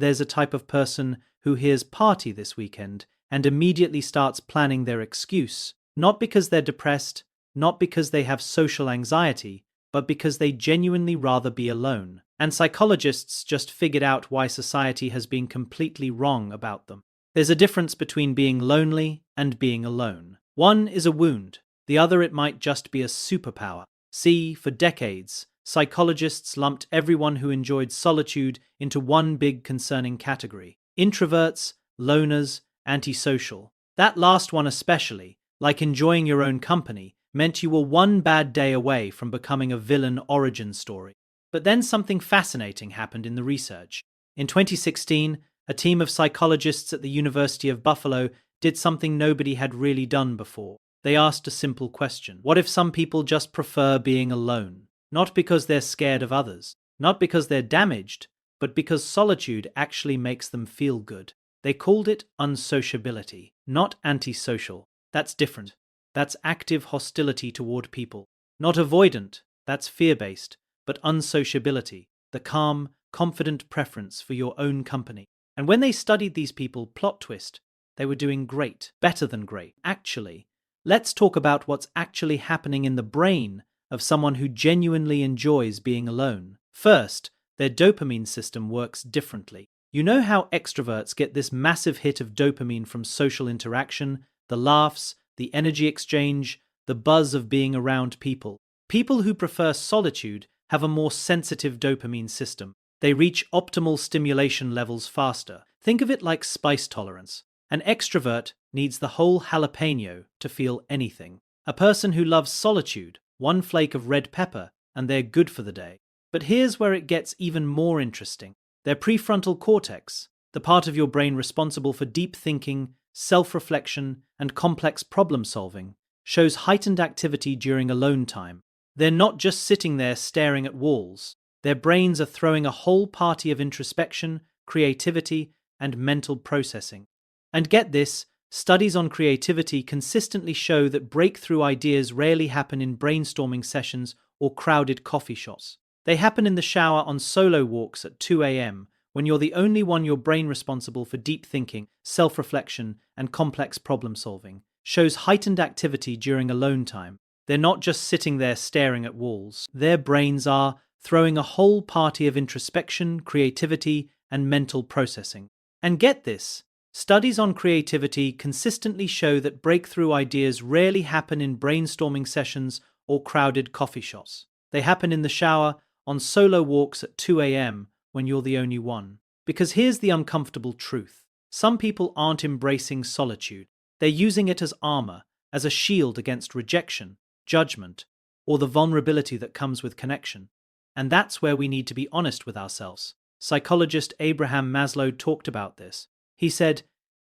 there's a type of person who hears party this weekend and immediately starts planning their excuse, not because they're depressed, not because they have social anxiety, but because they genuinely rather be alone. And psychologists just figured out why society has been completely wrong about them. There's a difference between being lonely and being alone. One is a wound, the other it might just be a superpower. See, for decades, psychologists lumped everyone who enjoyed solitude into one big concerning category: introverts, loners, antisocial. That last one especially, like enjoying your own company, meant you were one bad day away from becoming a villain origin story. But then something fascinating happened in the research. In 2016, a team of psychologists at the University of Buffalo did something nobody had really done before. They asked a simple question: what if some people just prefer being alone? Not because they're scared of others, not because they're damaged, but because solitude actually makes them feel good. They called it unsociability, not antisocial. That's different. That's active hostility toward people. Not avoidant, that's fear-based, but unsociability, the calm, confident preference for your own company. And when they studied these people, plot twist, they were doing great, better than great. Actually, let's talk about what's actually happening in the brain of someone who genuinely enjoys being alone. First, their dopamine system works differently. You know how extroverts get this massive hit of dopamine from social interaction, the laughs, the energy exchange, the buzz of being around people. People who prefer solitude have a more sensitive dopamine system. They reach optimal stimulation levels faster. Think of it like spice tolerance. An extrovert needs the whole jalapeno to feel anything. A person who loves solitude, one flake of red pepper, and they're good for the day. But here's where it gets even more interesting. Their prefrontal cortex, the part of your brain responsible for deep thinking, self-reflection, and complex problem-solving, shows heightened activity during alone time. They're not just sitting there staring at walls. Their brains are throwing a whole party of introspection, creativity, and mental processing. And get this, studies on creativity consistently show that breakthrough ideas rarely happen in brainstorming sessions or crowded coffee shops. They happen in the shower on solo walks at 2 a.m., when you're the only one your brain responsible for deep thinking, self-reflection, and complex problem-solving, shows heightened activity during alone time. They're not just sitting there staring at walls. Their brains are throwing a whole party of introspection, creativity, and mental processing. And get this, studies on creativity consistently show that breakthrough ideas rarely happen in brainstorming sessions or crowded coffee shops. They happen in the shower, on solo walks at 2 a.m., when you're the only one. Because here's the uncomfortable truth. Some people aren't embracing solitude. They're using it as armor, as a shield against rejection, judgment, or the vulnerability that comes with connection. And that's where we need to be honest with ourselves. Psychologist Abraham Maslow talked about this. He said,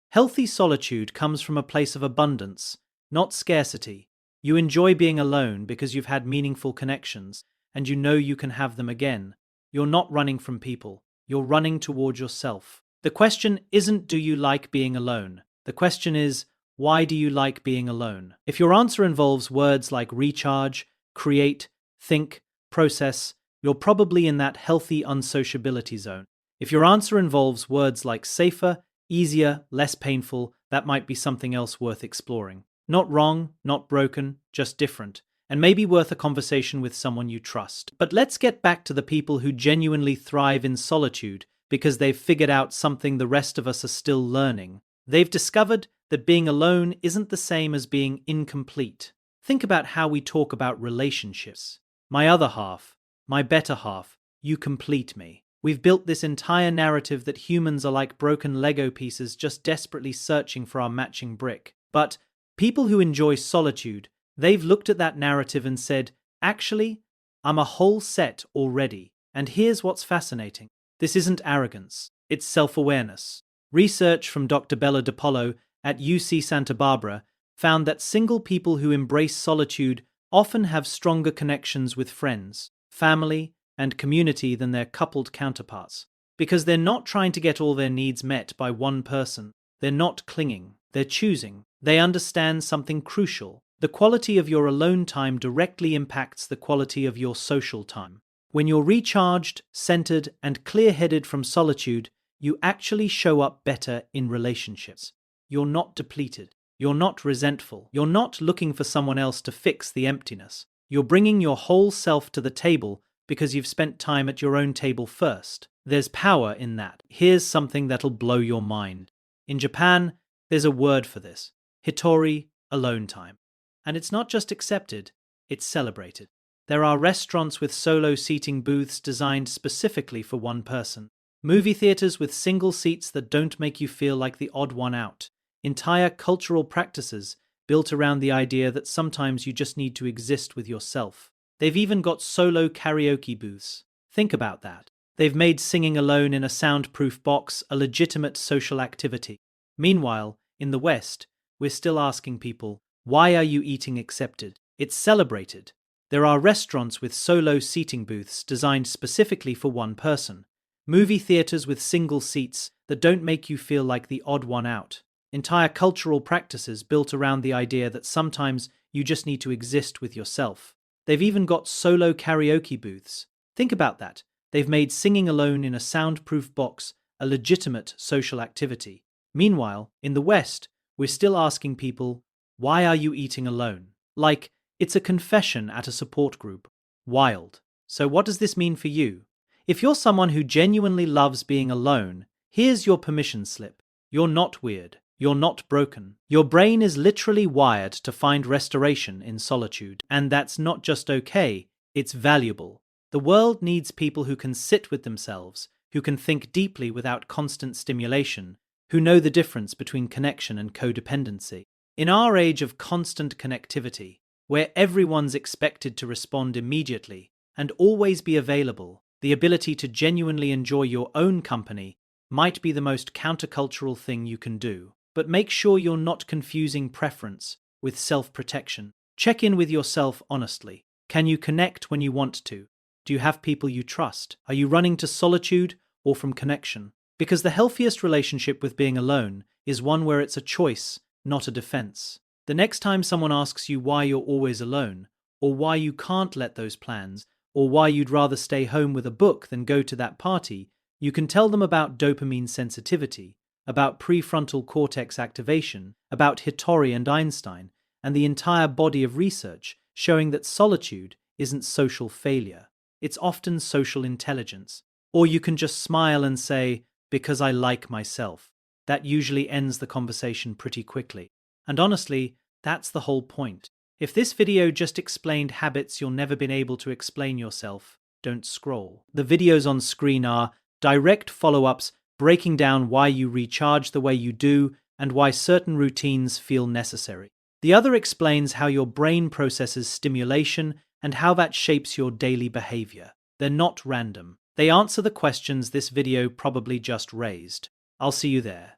"Healthy solitude comes from a place of abundance, not scarcity. You enjoy being alone because you've had meaningful connections, and you know you can have them again. You're not running from people. You're running toward yourself." The question isn't, do you like being alone? The question is, why do you like being alone? If your answer involves words like recharge, create, think, process, you're probably in that healthy unsociability zone. If your answer involves words like safer, easier, less painful, that might be something else worth exploring. Not wrong, not broken, just different, and maybe worth a conversation with someone you trust. But let's get back to the people who genuinely thrive in solitude because they've figured out something the rest of us are still learning. They've discovered that being alone isn't the same as being incomplete. Think about how we talk about relationships. My other half, my better half, you complete me. We've built this entire narrative that humans are like broken Lego pieces just desperately searching for our matching brick. But people who enjoy solitude, they've looked at that narrative and said, actually, I'm a whole set already. And here's what's fascinating. This isn't arrogance, it's self-awareness. Research from Dr. Bella DiPollo at UC Santa Barbara found that single people who embrace solitude often have stronger connections with friends, family, and community than their coupled counterparts. Because they're not trying to get all their needs met by one person. They're not clinging. They're choosing. They understand something crucial. The quality of your alone time directly impacts the quality of your social time. When you're recharged, centered, and clear-headed from solitude, you actually show up better in relationships. You're not depleted. You're not resentful. You're not looking for someone else to fix the emptiness. You're bringing your whole self to the table because you've spent time at your own table first. There's power in that. Here's something that'll blow your mind. In Japan, there's a word for this: hitori, alone time. And it's not just accepted, it's celebrated. There are restaurants with solo seating booths designed specifically for one person. Movie theaters with single seats that don't make you feel like the odd one out. Entire cultural practices built around the idea that sometimes you just need to exist with yourself. They've even got solo karaoke booths. Think about that. They've made singing alone in a soundproof box a legitimate social activity. Meanwhile, in the West, we're still asking people, why are you eating accepted? It's celebrated. There are restaurants with solo seating booths designed specifically for one person. Movie theaters with single seats that don't make you feel like the odd one out. Entire cultural practices built around the idea that sometimes you just need to exist with yourself. They've even got solo karaoke booths. Think about that. They've made singing alone in a soundproof box a legitimate social activity. Meanwhile, in the West, we're still asking people, why are you eating alone? Like, it's a confession at a support group. Wild. So what does this mean for you? If you're someone who genuinely loves being alone, here's your permission slip. You're not weird. You're not broken. Your brain is literally wired to find restoration in solitude. And that's not just okay, it's valuable. The world needs people who can sit with themselves, who can think deeply without constant stimulation, who know the difference between connection and codependency. In our age of constant connectivity, where everyone's expected to respond immediately and always be available, the ability to genuinely enjoy your own company might be the most countercultural thing you can do. But make sure you're not confusing preference with self-protection. Check in with yourself honestly. Can you connect when you want to? Do you have people you trust? Are you running to solitude or from connection? Because the healthiest relationship with being alone is one where it's a choice, not a defense. The next time someone asks you why you're always alone, or why you can't let those plans, or why you'd rather stay home with a book than go to that party, you can tell them about dopamine sensitivity, about prefrontal cortex activation, about Hitori and Einstein, and the entire body of research showing that solitude isn't social failure. It's often social intelligence. Or you can just smile and say, because I like myself. That usually ends the conversation pretty quickly. And honestly, that's the whole point. If this video just explained habits you've never been able to explain yourself, don't scroll. The videos on screen are direct follow-ups breaking down why you recharge the way you do and why certain routines feel necessary. The other explains how your brain processes stimulation and how that shapes your daily behavior. They're not random. They answer the questions this video probably just raised. I'll see you there.